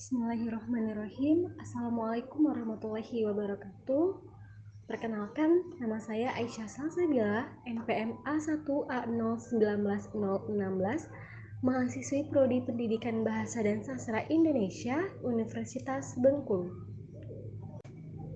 Bismillahirrahmanirrahim. Assalamualaikum warahmatullahi wabarakatuh. Perkenalkan, nama saya Aisyah Salsabila, NPM A1A019016, mahasiswi Prodi Pendidikan Bahasa dan Sastra Indonesia, Universitas Bengkulu.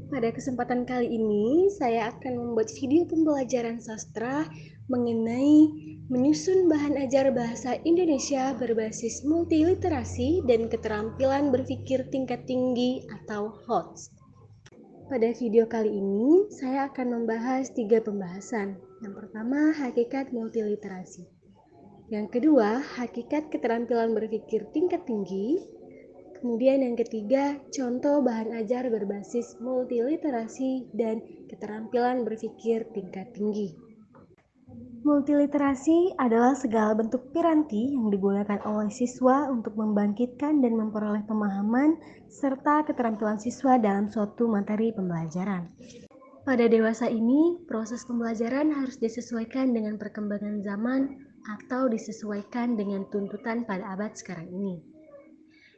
Pada kesempatan kali ini, saya akan membuat video pembelajaran sastra mengenai menyusun bahan ajar bahasa Indonesia berbasis multiliterasi dan keterampilan berpikir tingkat tinggi atau HOTS. Pada video kali ini, saya akan membahas 3 pembahasan. Yang pertama, hakikat multiliterasi. Yang kedua, hakikat keterampilan berpikir tingkat tinggi. Kemudian yang ketiga, contoh bahan ajar berbasis multiliterasi dan keterampilan berpikir tingkat tinggi. Multiliterasi adalah segala bentuk piranti yang digunakan oleh siswa untuk membangkitkan dan memperoleh pemahaman serta keterampilan siswa dalam suatu materi pembelajaran. Pada dewasa ini, proses pembelajaran harus disesuaikan dengan perkembangan zaman atau disesuaikan dengan tuntutan pada abad sekarang ini.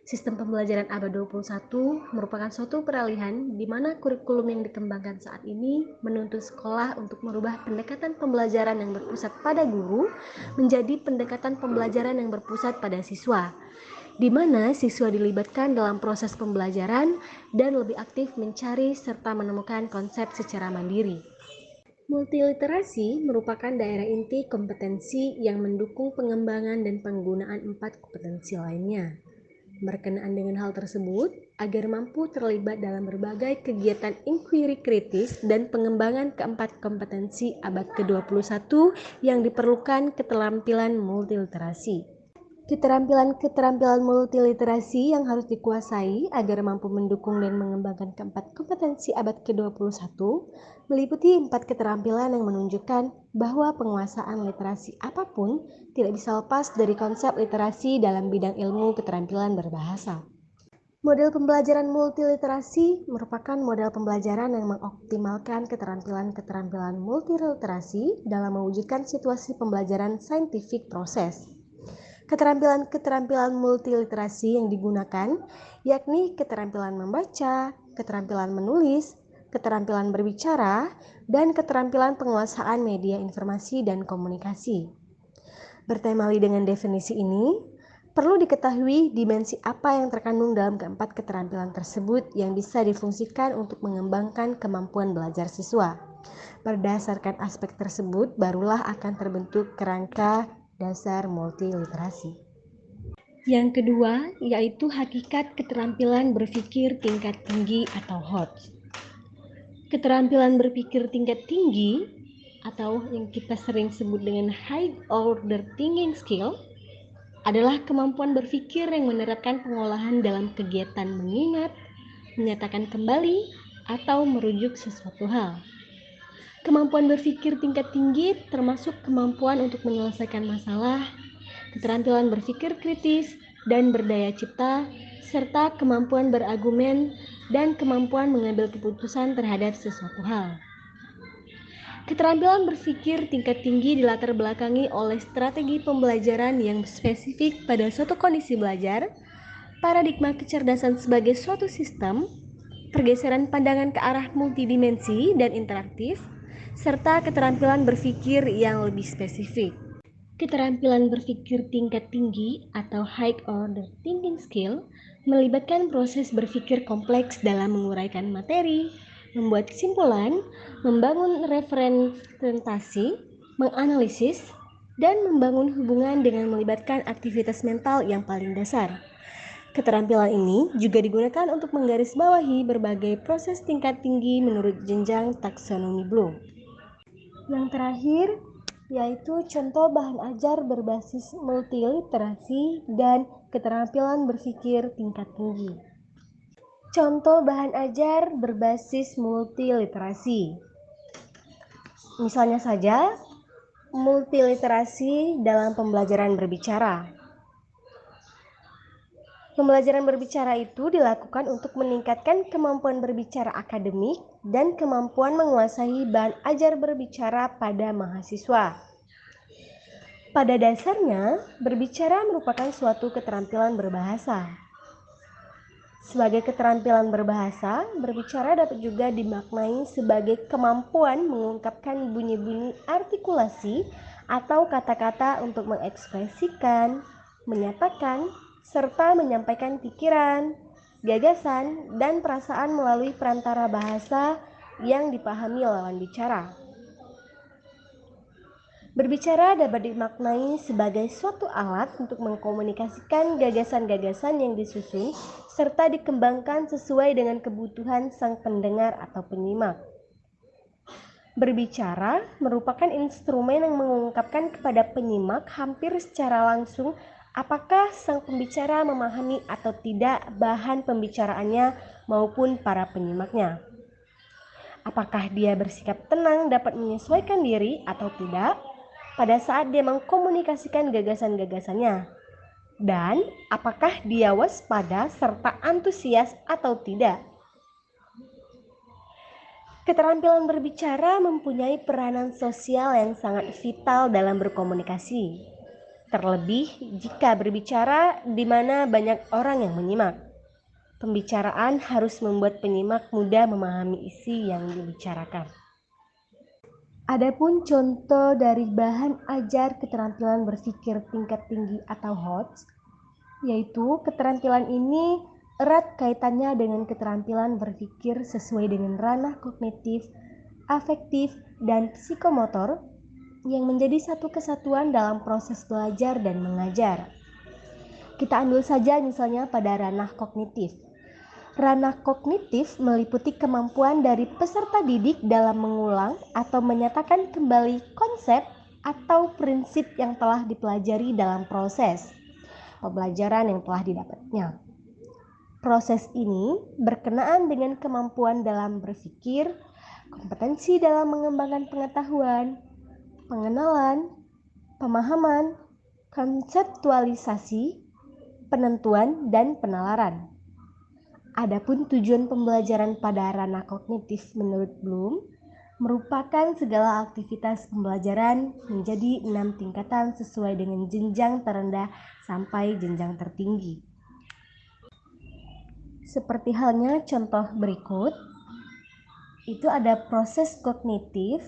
Sistem pembelajaran abad 21 merupakan suatu peralihan di mana kurikulum yang dikembangkan saat ini menuntut sekolah untuk merubah pendekatan pembelajaran yang berpusat pada guru menjadi pendekatan pembelajaran yang berpusat pada siswa, di mana siswa dilibatkan dalam proses pembelajaran dan lebih aktif mencari serta menemukan konsep secara mandiri. Multiliterasi merupakan daerah inti kompetensi yang mendukung pengembangan dan penggunaan 4 kompetensi lainnya. Berkenaan dengan hal tersebut, agar mampu terlibat dalam berbagai kegiatan inquiry kritis dan pengembangan keempat kompetensi abad ke-21 yang diperlukan keterampilan multiliterasi. Keterampilan multiliterasi yang harus dikuasai agar mampu mendukung dan mengembangkan keempat kompetensi abad ke-21 meliputi 4 keterampilan yang menunjukkan bahwa penguasaan literasi apapun tidak bisa lepas dari konsep literasi dalam bidang ilmu keterampilan berbahasa. Model pembelajaran multiliterasi merupakan model pembelajaran yang mengoptimalkan keterampilan-keterampilan multiliterasi dalam mewujudkan situasi pembelajaran scientific proses. Keterampilan-keterampilan multiliterasi yang digunakan yakni keterampilan membaca, keterampilan menulis, keterampilan berbicara, dan keterampilan penguasaan media informasi dan komunikasi. Bertemali dengan definisi ini, perlu diketahui dimensi apa yang terkandung dalam keempat keterampilan tersebut yang bisa difungsikan untuk mengembangkan kemampuan belajar siswa. Berdasarkan aspek tersebut, barulah akan terbentuk kerangka dasar multiliterasi. Yang kedua, yaitu hakikat keterampilan berpikir tingkat tinggi atau HOTS. Keterampilan berpikir tingkat tinggi atau yang kita sering sebut dengan High Order Thinking Skill adalah kemampuan berpikir yang menerapkan pengolahan dalam kegiatan mengingat, menyatakan kembali, atau merujuk sesuatu hal. Kemampuan berpikir tingkat tinggi termasuk kemampuan untuk menyelesaikan masalah, keterampilan berpikir kritis dan berdaya cipta, serta kemampuan berargumen dan kemampuan mengambil keputusan terhadap sesuatu hal. Keterampilan berpikir tingkat tinggi dilatar belakangi oleh strategi pembelajaran yang spesifik pada suatu kondisi belajar, paradigma kecerdasan sebagai suatu sistem, pergeseran pandangan ke arah multidimensi dan interaktif, serta keterampilan berpikir yang lebih spesifik. Keterampilan berpikir tingkat tinggi atau High Order Thinking Skill melibatkan proses berpikir kompleks dalam menguraikan materi, membuat kesimpulan, membangun representasi, menganalisis, dan membangun hubungan dengan melibatkan aktivitas mental yang paling dasar. Keterampilan ini juga digunakan untuk menggarisbawahi berbagai proses tingkat tinggi menurut jenjang taksonomi Bloom. Yang terakhir, yaitu contoh bahan ajar berbasis multiliterasi dan keterampilan berpikir tingkat tinggi. Contoh bahan ajar berbasis multiliterasi. Misalnya saja, multiliterasi dalam pembelajaran berbicara. Pembelajaran berbicara itu dilakukan untuk meningkatkan kemampuan berbicara akademik dan kemampuan menguasai bahan ajar berbicara pada mahasiswa. Pada dasarnya, berbicara merupakan suatu keterampilan berbahasa. Sebagai keterampilan berbahasa, berbicara dapat juga dimaknai sebagai kemampuan mengungkapkan bunyi-bunyi artikulasi atau kata-kata untuk mengekspresikan, menyatakan, serta menyampaikan pikiran, gagasan, dan perasaan melalui perantara bahasa yang dipahami lawan bicara. Berbicara dapat dimaknai sebagai suatu alat untuk mengkomunikasikan gagasan-gagasan yang disusun serta dikembangkan sesuai dengan kebutuhan sang pendengar atau penyimak. Berbicara merupakan instrumen yang mengungkapkan kepada penyimak hampir secara langsung apakah sang pembicara memahami atau tidak bahan pembicaraannya maupun para penyimaknya. Apakah dia bersikap tenang dapat menyesuaikan diri atau tidak pada saat dia mengkomunikasikan gagasan-gagasannya, dan apakah dia waspada serta antusias atau tidak. Keterampilan berbicara mempunyai peranan sosial yang sangat vital dalam berkomunikasi, terlebih jika berbicara di mana banyak orang yang menyimak. Pembicaraan harus membuat penyimak mudah memahami isi yang dibicarakan. Adapun contoh dari bahan ajar keterampilan berpikir tingkat tinggi atau HOTS, yaitu keterampilan ini erat kaitannya dengan keterampilan berpikir sesuai dengan ranah kognitif, afektif, dan psikomotor yang menjadi satu kesatuan dalam proses belajar dan mengajar. Kita ambil saja misalnya pada ranah kognitif. Ranah kognitif meliputi kemampuan dari peserta didik dalam mengulang atau menyatakan kembali konsep atau prinsip yang telah dipelajari dalam proses pembelajaran yang telah didapatnya. Proses ini berkenaan dengan kemampuan dalam berpikir, kompetensi dalam mengembangkan pengetahuan, pengenalan, pemahaman, konseptualisasi, penentuan, dan penalaran. Adapun tujuan pembelajaran pada ranah kognitif menurut Bloom merupakan segala aktivitas pembelajaran menjadi 6 tingkatan sesuai dengan jenjang terendah sampai jenjang tertinggi. Seperti halnya contoh berikut, itu ada proses kognitif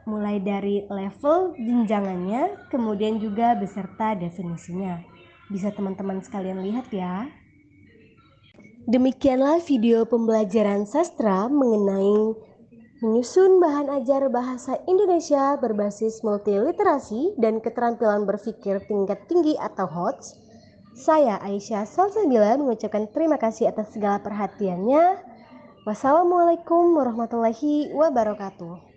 mulai dari level jenjangannya, kemudian juga beserta definisinya. Bisa teman-teman sekalian lihat ya. Demikianlah video pembelajaran sastra mengenai menyusun bahan ajar bahasa Indonesia berbasis multiliterasi dan keterampilan berpikir tingkat tinggi atau HOTS. Saya Aisyah Salsabila mengucapkan terima kasih atas segala perhatiannya. Wassalamualaikum warahmatullahi wabarakatuh.